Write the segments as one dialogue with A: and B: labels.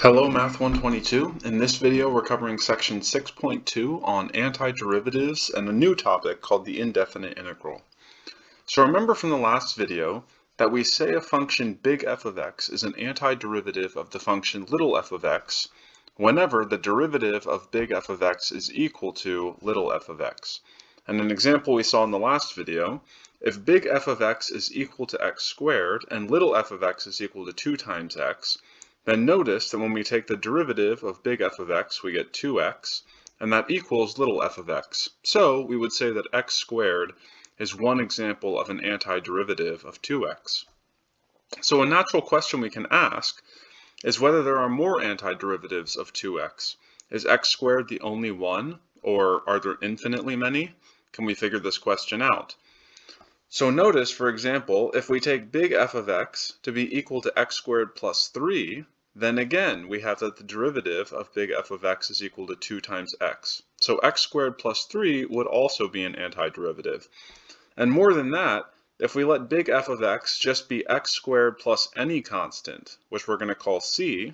A: Hello Math 122. In this video we're covering section 6.2 on antiderivatives and a new topic called the indefinite integral. So remember from the last video that we say a function big f of x is an antiderivative of the function little f of x whenever the derivative of big f of x is equal to little f of x. And an example we saw in the last video, if big f of x is equal to x squared and little f of x is equal to 2 times x, then notice that when we take the derivative of big f of x, we get 2x, and that equals little f of x. So we would say that x squared is one example of an antiderivative of 2x. So a natural question we can ask is whether there are more antiderivatives of 2x. Is x squared the only one, or are there infinitely many? Can we figure this question out? So notice, for example, if we take big f of x to be equal to x squared plus 3, then again we have that the derivative of big f of x is equal to 2 times x. So x squared plus 3 would also be an antiderivative. And more than that, if we let big f of x just be x squared plus any constant, which we're going to call c,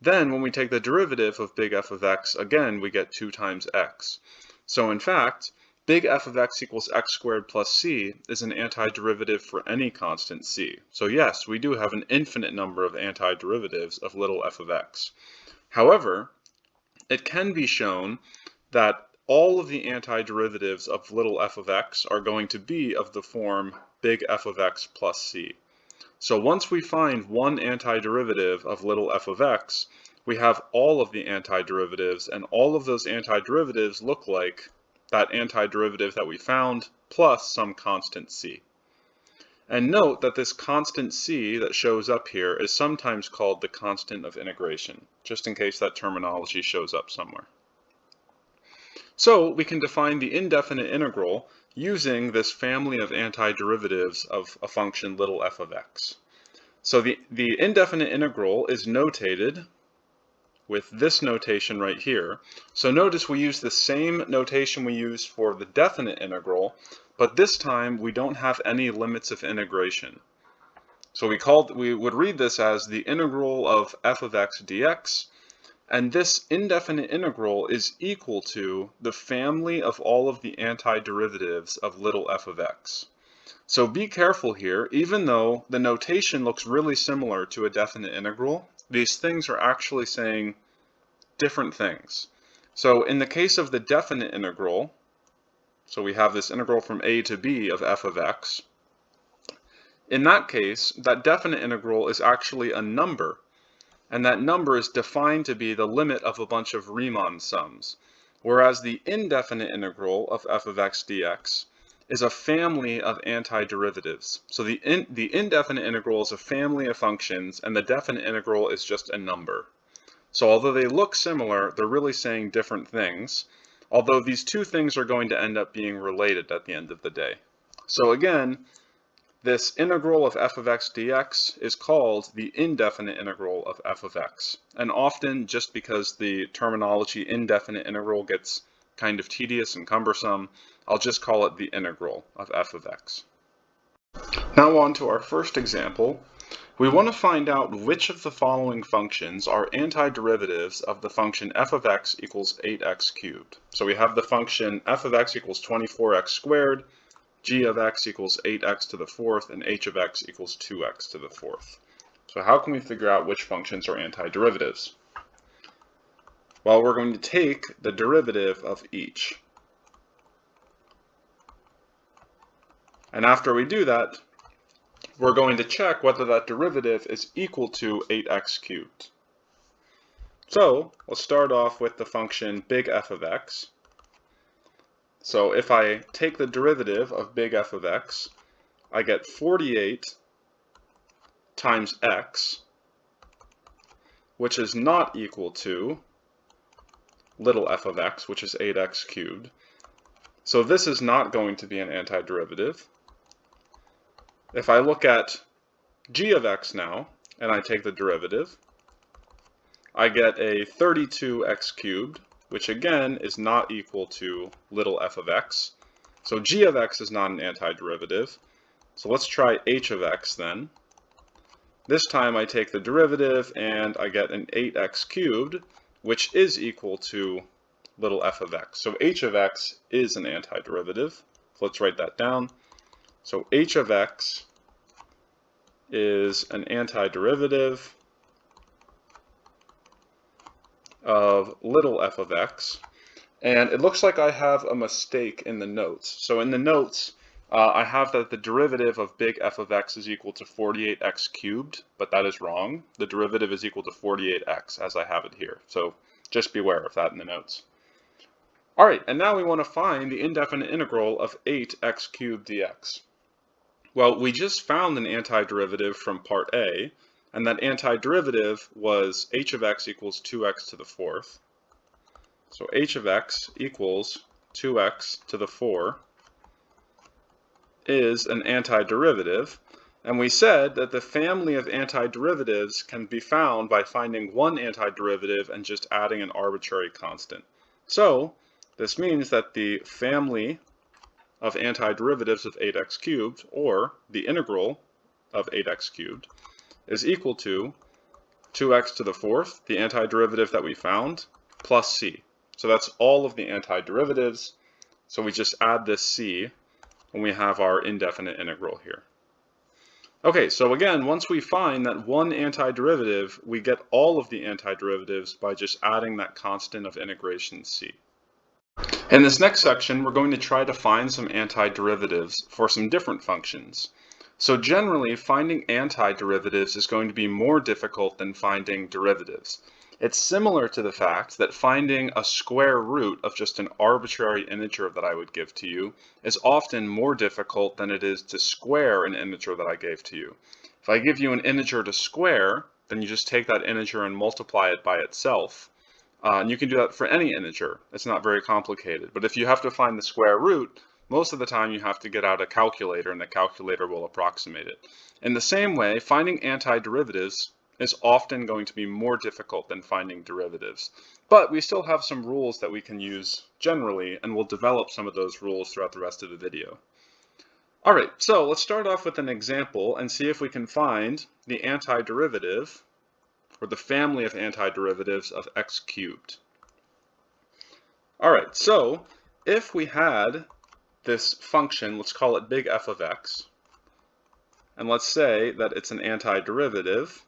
A: then when we take the derivative of big f of x, again we get 2 times x. So in fact, big f of x equals x squared plus c is an antiderivative for any constant c. So yes, we do have an infinite number of antiderivatives of little f of x. However, it can be shown that all of the antiderivatives of little f of x are going to be of the form big f of x plus c. So once we find one antiderivative of little f of x, we have all of the antiderivatives, and all of those antiderivatives look like that antiderivative that we found plus some constant c. And note that this constant c that shows up here is sometimes called the constant of integration, just in case that terminology shows up somewhere. So we can define the indefinite integral using this family of antiderivatives of a function little f of x. So the indefinite integral is notated with this notation right here. So notice we use the same notation we use for the definite integral, but this time we don't have any limits of integration. So we would read this as the integral of f of x dx, and this indefinite integral is equal to the family of all of the antiderivatives of little f of x. So be careful here, even though the notation looks really similar to a definite integral, these things are actually saying different things. So in the case of the definite integral, so we have this integral from a to b of f of x, in that case, that definite integral is actually a number, and that number is defined to be the limit of a bunch of Riemann sums, whereas the indefinite integral of f of x dx is a family of antiderivatives. So the indefinite integral is a family of functions, and the definite integral is just a number. So although they look similar, they're really saying different things, although these two things are going to end up being related at the end of the day. So again, this integral of f of x dx is called the indefinite integral of f of x. And often, just because the terminology indefinite integral gets kind of tedious and cumbersome, I'll just call it the integral of f of x. Now on to our first example. We want to find out which of the following functions are antiderivatives of the function f of x equals 8x cubed. So we have the function f of x equals 24x squared, g of x equals 8x to the fourth, and h of x equals 2x to the fourth. So how can we figure out which functions are antiderivatives? Well, we're going to take the derivative of each. And after we do that, we're going to check whether that derivative is equal to 8x cubed. So let's start off with the function big f of x. So if I take the derivative of big f of x, I get 48 times x, which is not equal to little f of x, which is 8x cubed. So this is not going to be an antiderivative. If I look at g of x now, and I take the derivative, I get a 32x cubed, which again is not equal to little f of x. So g of x is not an antiderivative. So let's try h of x then. This time I take the derivative and I get an 8x cubed, which is equal to little f of x. So h of x is an antiderivative. So let's write that down. So h of x is an antiderivative of little f of x. And it looks like I have a mistake in the notes. So in the notes, I have that the derivative of big f of x is equal to 48x cubed, but that is wrong. The derivative is equal to 48x as I have it here. So just beware of that in the notes. All right, and now we want to find the indefinite integral of 8x cubed dx. Well, we just found an antiderivative from part A, and that antiderivative was h of x equals 2x to the fourth. So h of x equals 2x to the 4 is an antiderivative, and we said that the family of antiderivatives can be found by finding one antiderivative and just adding an arbitrary constant. So this means that the family of antiderivatives of 8x cubed, or the integral of 8x cubed, is equal to 2x to the fourth, the antiderivative that we found, plus c. So that's all of the antiderivatives. So we just add this c when we have our indefinite integral here. Okay, so again, once we find that one antiderivative, we get all of the antiderivatives by just adding that constant of integration c. In this next section, we're going to try to find some antiderivatives for some different functions. So generally, finding antiderivatives is going to be more difficult than finding derivatives. It's similar to the fact that finding a square root of just an arbitrary integer that I would give to you is often more difficult than it is to square an integer that I gave to you. If I give you an integer to square, then you just take that integer and multiply it by itself. And you can do that for any integer. It's not very complicated. But if you have to find the square root, most of the time you have to get out a calculator, and the calculator will approximate it. In the same way, finding antiderivatives is often going to be more difficult than finding derivatives. But we still have some rules that we can use generally, and we'll develop some of those rules throughout the rest of the video. Alright, so let's start off with an example and see if we can find the antiderivative, or the family of antiderivatives of x cubed. Alright, so if we had this function, let's call it big f of x, and let's say that it's an antiderivative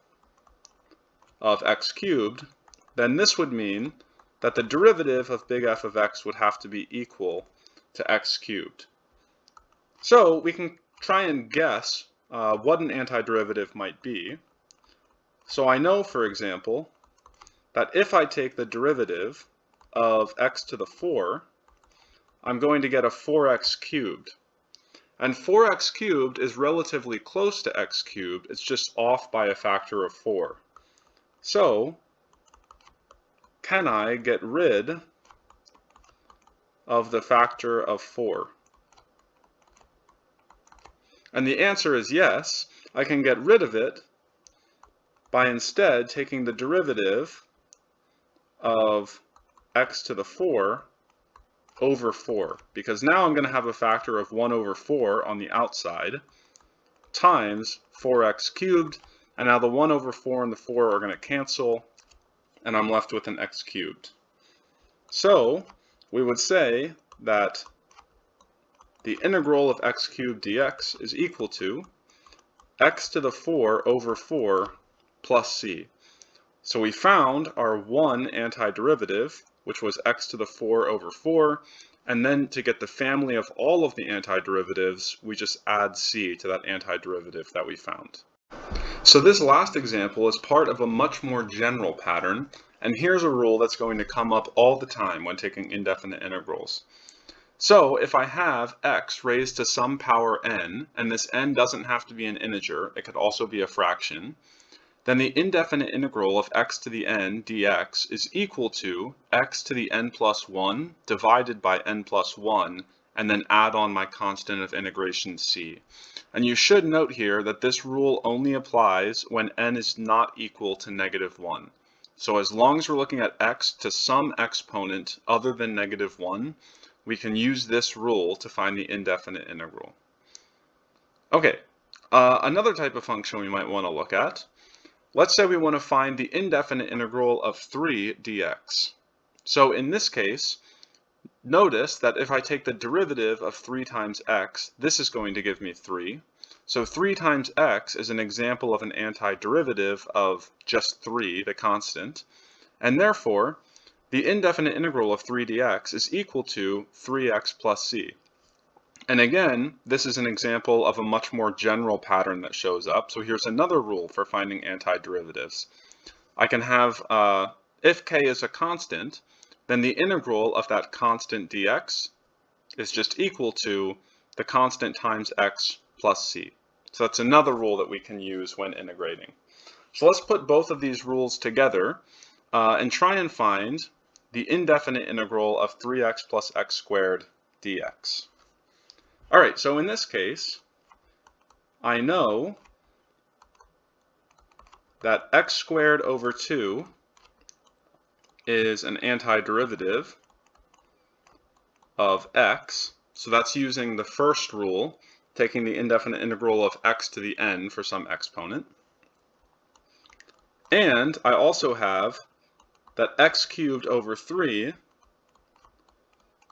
A: of x cubed, then this would mean that the derivative of big f of x would have to be equal to x cubed. So we can try and guess what an antiderivative might be. So I know, for example, that if I take the derivative of x to the 4, I'm going to get a 4x cubed. And 4x cubed is relatively close to x cubed, it's just off by a factor of 4. So, can I get rid of the factor of 4? And the answer is yes. I can get rid of it by instead taking the derivative of x to the 4 over 4, because now I'm going to have a factor of 1 over 4 on the outside times 4x cubed, and now the 1 over 4 and the 4 are going to cancel, and I'm left with an x cubed. So we would say that the integral of x cubed dx is equal to x to the 4 over 4 plus c. So we found our one antiderivative, which was x to the 4 over 4, and then to get the family of all of the antiderivatives, we just add c to that antiderivative that we found. So this last example is part of a much more general pattern, and here's a rule that's going to come up all the time when taking indefinite integrals. So if I have x raised to some power n, and this n doesn't have to be an integer, it could also be a fraction, then the indefinite integral of x to the n dx is equal to x to the n plus 1 divided by n plus 1, and then add on my constant of integration c. And you should note here that this rule only applies when n is not equal to -1. So as long as we're looking at x to some exponent other than -1, we can use this rule to find the indefinite integral. Okay, Another type of function we might want to look at. Let's say we want to find the indefinite integral of 3 dx. So in this case, notice that if I take the derivative of 3 times x, this is going to give me 3. So 3 times x is an example of an antiderivative of just 3, the constant, and therefore the indefinite integral of 3 dx is equal to 3x plus c. And again, this is an example of a much more general pattern that shows up. So here's another rule for finding antiderivatives. I can have, if k is a constant, then the integral of that constant dx is just equal to the constant times x plus c. So that's another rule that we can use when integrating. So let's put both of these rules together and try and find the indefinite integral of 3x plus x squared dx. All right, so in this case, I know that x squared over 2 is an antiderivative of x. So that's using the first rule, taking the indefinite integral of x to the n for some exponent. And I also have that x cubed over 3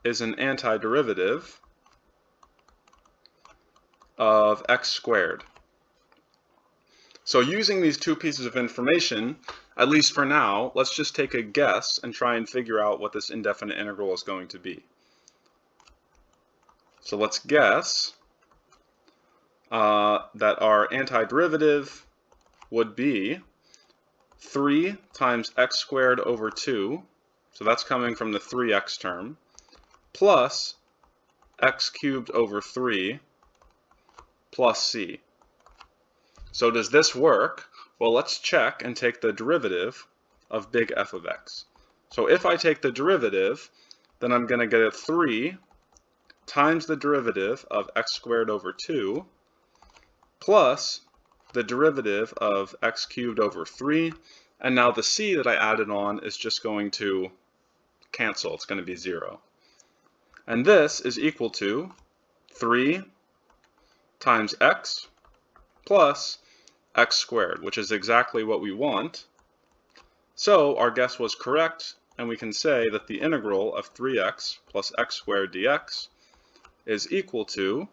A: is an antiderivative of x squared. So using these two pieces of information, at least for now, let's just take a guess and try and figure out what this indefinite integral is going to be. So let's guess that our antiderivative would be 3 times x squared over 2, so that's coming from the 3x term, plus x cubed over 3 plus c. So does this work? Well, let's check and take the derivative of big F of x. So if I take the derivative, then I'm going to get a 3 times the derivative of x squared over 2 plus the derivative of x cubed over 3, and now the c that I added on is just going to cancel. It's going to be 0. And this is equal to 3 times x plus x squared, which is exactly what we want. So our guess was correct, and we can say that the integral of 3x plus x squared dx is equal to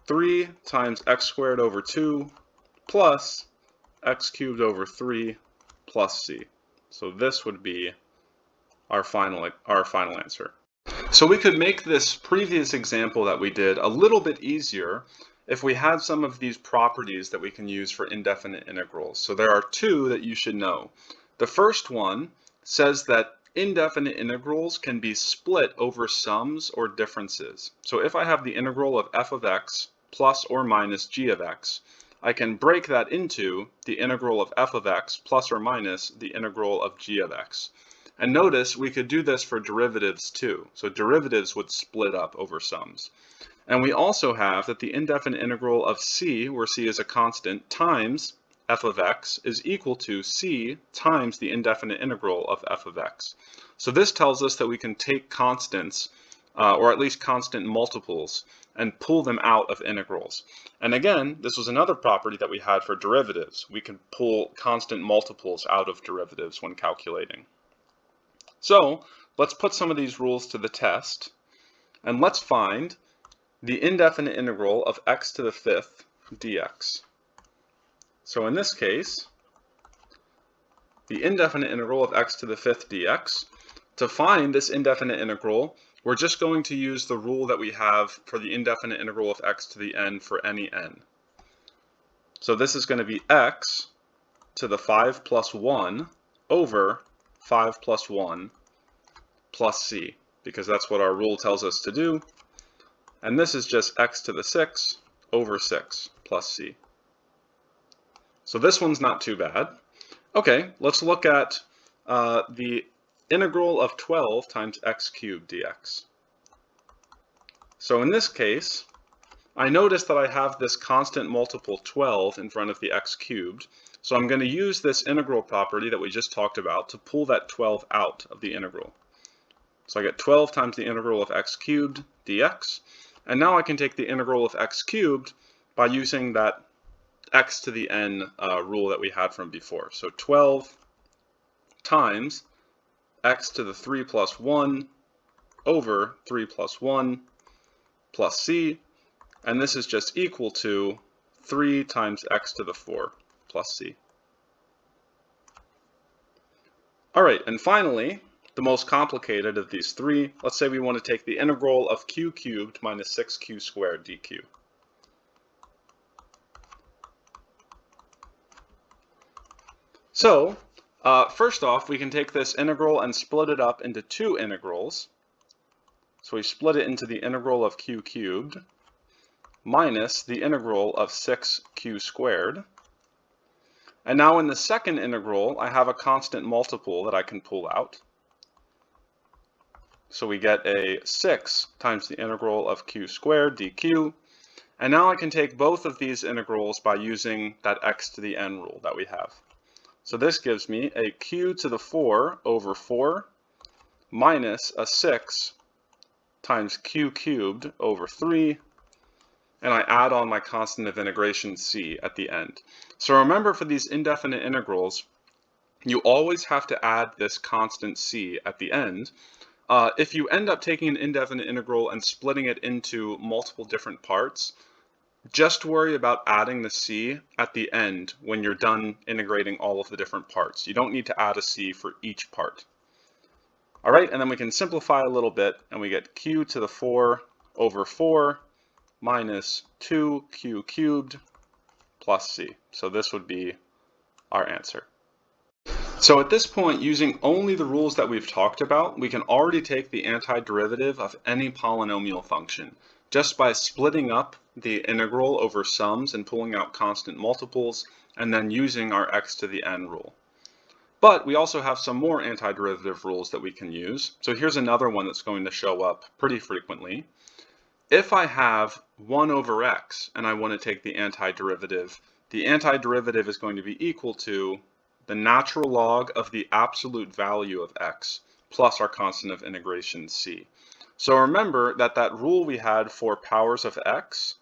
A: 3 times x squared over 2 plus x cubed over 3 plus c. So this would be our final answer. So we could make this previous example that we did a little bit easier if we had some of these properties that we can use for indefinite integrals. So there are two that you should know. The first one says that indefinite integrals can be split over sums or differences. So if I have the integral of f of x plus or minus g of x, I can break that into the integral of f of x plus or minus the integral of g of x. And notice we could do this for derivatives too. So derivatives would split up over sums. And we also have that the indefinite integral of c, where c is a constant, times f of x is equal to c times the indefinite integral of f of x. So this tells us that we can take constants, or at least constant multiples, and pull them out of integrals. And again, this was another property that we had for derivatives. We can pull constant multiples out of derivatives when calculating. So let's put some of these rules to the test, and let's find the indefinite integral of x to the 5th dx. So in this case, the indefinite integral of x to the 5th dx, to find this indefinite integral, we're just going to use the rule that we have for the indefinite integral of x to the n for any n. So this is going to be x to the 5 plus 1 over 5 plus 1 plus c, because that's what our rule tells us to do. And this is just x to the 6 over 6 plus c. So this one's not too bad. Okay, let's look at the integral of 12 times x cubed dx. So in this case, I notice that I have this constant multiple 12 in front of the x cubed. So I'm going to use this integral property that we just talked about to pull that 12 out of the integral. So I get 12 times the integral of x cubed dx. And now I can take the integral of x cubed by using that x to the n rule that we had from before. So 12 times x to the 3 plus 1 over 3 plus 1 plus c, and this is just equal to 3 times x to the 4 plus c. All right, and finally, the most complicated of these three, let's say we want to take the integral of q cubed minus 6q squared dq. So, first off, we can take this integral and split it up into two integrals. So we split it into the integral of q cubed minus the integral of 6q squared. And now in the second integral, I have a constant multiple that I can pull out. So we get a 6 times the integral of q squared dq. And now I can take both of these integrals by using that x to the n rule that we have. So this gives me a q to the 4 over 4 minus a 6 times q cubed over 3, and I add on my constant of integration c at the end. So remember, for these indefinite integrals, you always have to add this constant c at the end. If you end up taking an indefinite integral and splitting it into multiple different parts, just worry about adding the c at the end when you're done integrating all of the different parts. You don't need to add a c for each part. All right, and then we can simplify a little bit, and we get q to the 4 over 4 minus 2q cubed plus c. So this would be our answer. So at this point, using only the rules that we've talked about, we can already take the antiderivative of any polynomial function just by splitting up the integral over sums and pulling out constant multiples, and then using our x to the n rule. But we also have some more antiderivative rules that we can use. So here's another one that's going to show up pretty frequently. If I have 1 over x and I want to take the antiderivative is going to be equal to the natural log of the absolute value of x plus our constant of integration c. So remember that rule we had for powers of x,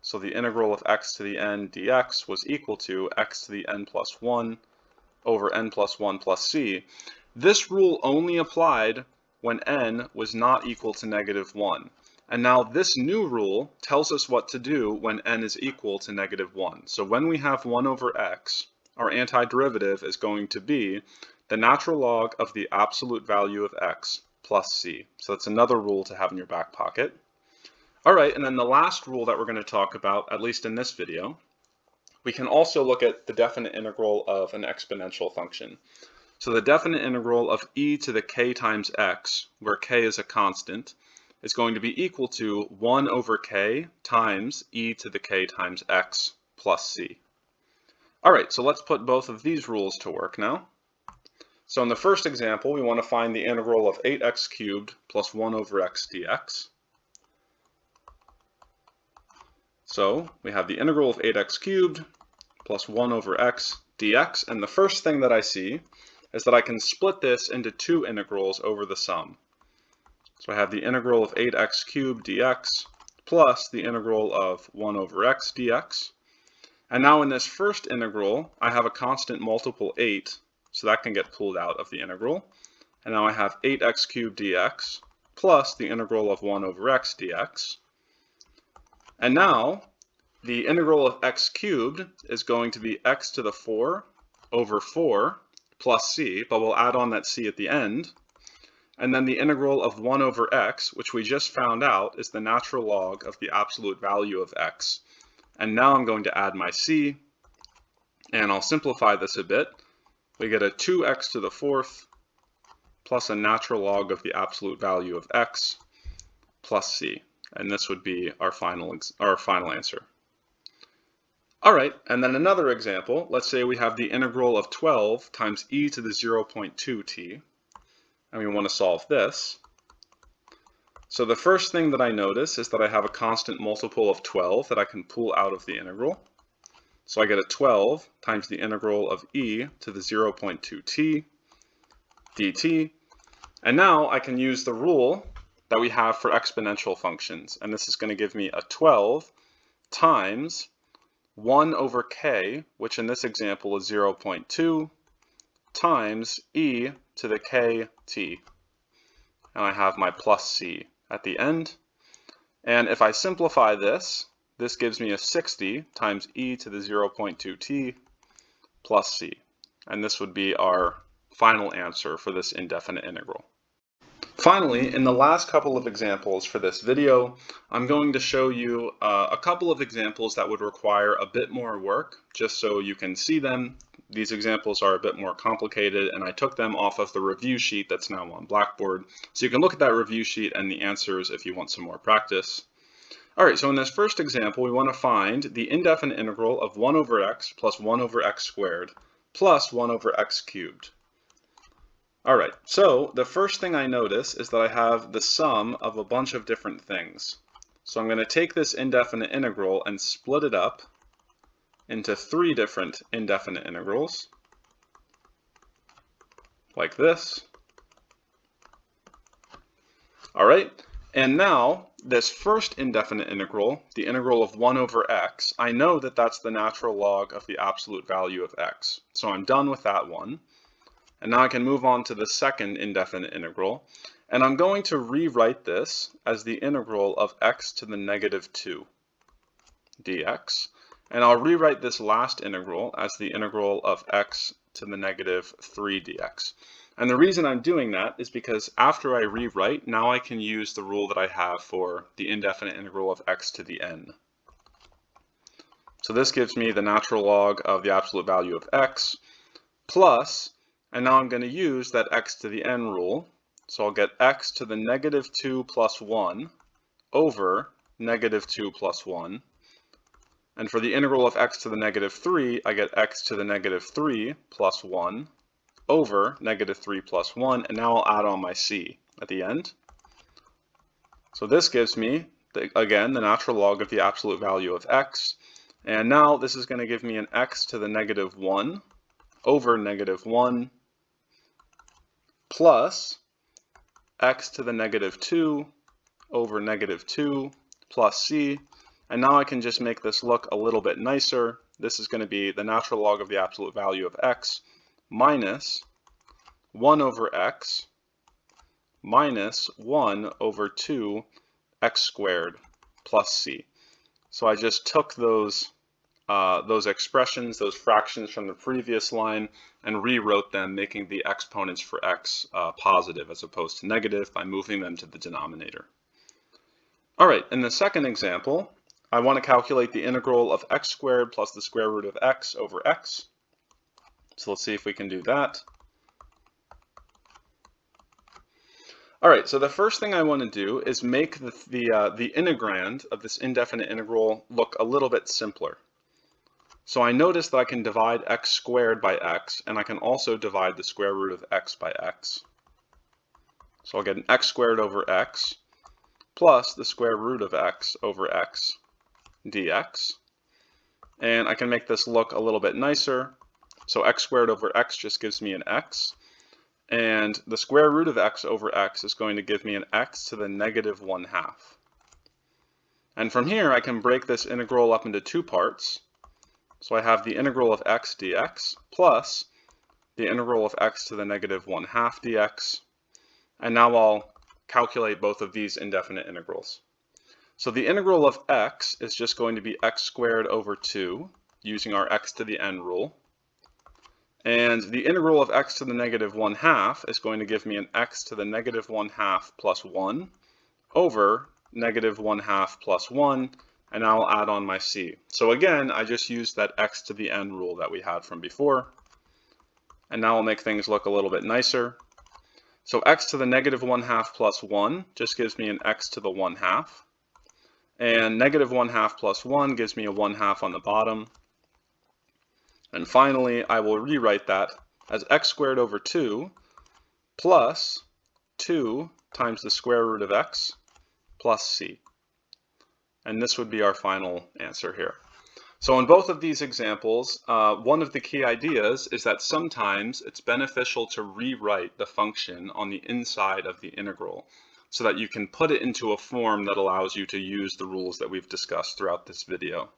A: so the integral of x to the n dx was equal to x to the n plus 1 over n plus 1 plus c. This rule only applied when n was not equal to -1. And now this new rule tells us what to do when n is equal to -1. So when we have 1 over x, our antiderivative is going to be the natural log of the absolute value of x plus c. So that's another rule to have in your back pocket. All right, and then the last rule that we're going to talk about, at least in this video, we can also look at the definite integral of an exponential function. So the definite integral of e to the k times x, where k is a constant, is going to be equal to 1 over k times e to the k times x plus c. All right, so let's put both of these rules to work now. So in the first example, we want to find the integral of 8x cubed plus 1 over x dx. So we have the integral of 8x cubed plus 1 over x dx, and the first thing that I see is that I can split this into two integrals over the sum. So I have the integral of 8x cubed dx plus the integral of 1 over x dx. And now in this first integral, I have a constant multiple 8, so that can get pulled out of the integral. And now I have 8x cubed dx plus the integral of 1 over x dx. And now the integral of x cubed is going to be x to the 4 over 4 plus c, but we'll add on that c at the end. And then the integral of 1 over x, which we just found out is the natural log of the absolute value of x. And now I'm going to add my c, and I'll simplify this a bit. We get a 2x to the 4th plus a natural log of the absolute value of x plus c. And this would be our final answer. All right, and then another example. Let's say we have the integral of 12 times e to the 0.2t, and we want to solve this. So the first thing that I notice is that I have a constant multiple of 12 that I can pull out of the integral. So I get a 12 times the integral of e to the 0.2t dt. And now I can use the rule that we have for exponential functions. And this is going to give me a 12 times 1 over k, which in this example is 0.2, times e to the kt. And I have my plus c at the end. And if I simplify this, this gives me a 60 times e to the 0.2t plus c. And this would be our final answer for this indefinite integral. Finally, in the last couple of examples for this video, I'm going to show you a couple of examples that would require a bit more work, just so you can see them. These examples are a bit more complicated, and I took them off of the review sheet that's now on Blackboard. So you can look at that review sheet and the answers if you want some more practice. All right, so in this first example, we want to find the indefinite integral of 1 over x plus 1 over x squared plus 1 over x cubed. All right, so the first thing I notice is that I have the sum of a bunch of different things. So I'm going to take this indefinite integral and split it up into 3 different indefinite integrals, like this. All right, and now this first indefinite integral, the integral of 1 over x, I know that that's the natural log of the absolute value of x. So I'm done with that one. And now I can move on to the second indefinite integral, and I'm going to rewrite this as the integral of x to the negative 2 dx, and I'll rewrite this last integral as the integral of x to the negative 3 dx. And the reason I'm doing that is because after I rewrite, now I can use the rule that I have for the indefinite integral of x to the n. So this gives me the natural log of the absolute value of x plus, and now I'm going to use that x to the n rule. So I'll get x to the negative 2 plus 1 over negative 2 plus 1. And for the integral of x to the negative 3, I get x to the negative 3 plus 1 over negative 3 plus 1. And now I'll add on my c at the end. So this gives me, again, the natural log of the absolute value of x. And now this is going to give me an x to the negative 1 over negative 1 plus x to the negative 2 over negative 2 plus c. And now I can just make this look a little bit nicer. This is going to be the natural log of the absolute value of x minus 1 over x minus 1 over 2 x squared plus c. So I just took those expressions, those fractions from the previous line, and rewrote them, making the exponents for x positive as opposed to negative by moving them to the denominator. All right, in the second example, I want to calculate the integral of x squared plus the square root of x over x. So let's see if we can do that. All right, so the first thing I want to do is make the integrand of this indefinite integral look a little bit simpler. So I notice that I can divide x squared by x, and I can also divide the square root of x by x. So I'll get an x squared over x plus the square root of x over x dx. And I can make this look a little bit nicer. So x squared over x just gives me an x. And the square root of x over x is going to give me an x to the negative 1/2. And from here, I can break this integral up into 2 parts. So I have the integral of x dx plus the integral of x to the negative 1/2 dx. And now I'll calculate both of these indefinite integrals. So the integral of x is just going to be x squared over 2 using our x to the n rule. And the integral of x to the negative 1/2 is going to give me an x to the negative 1/2 plus 1 over negative 1/2 plus 1. And now I'll add on my c. So again, I just used that x to the n rule that we had from before. And now I'll make things look a little bit nicer. So x to the negative 1/2 plus 1 just gives me an x to the 1/2. And negative 1/2 plus 1 gives me a 1/2 on the bottom. And finally, I will rewrite that as x squared over 2 plus 2 times the square root of x plus c. And this would be our final answer here. So in both of these examples, one of the key ideas is that sometimes it's beneficial to rewrite the function on the inside of the integral. so that you can put it into a form that allows you to use the rules that we've discussed throughout this video.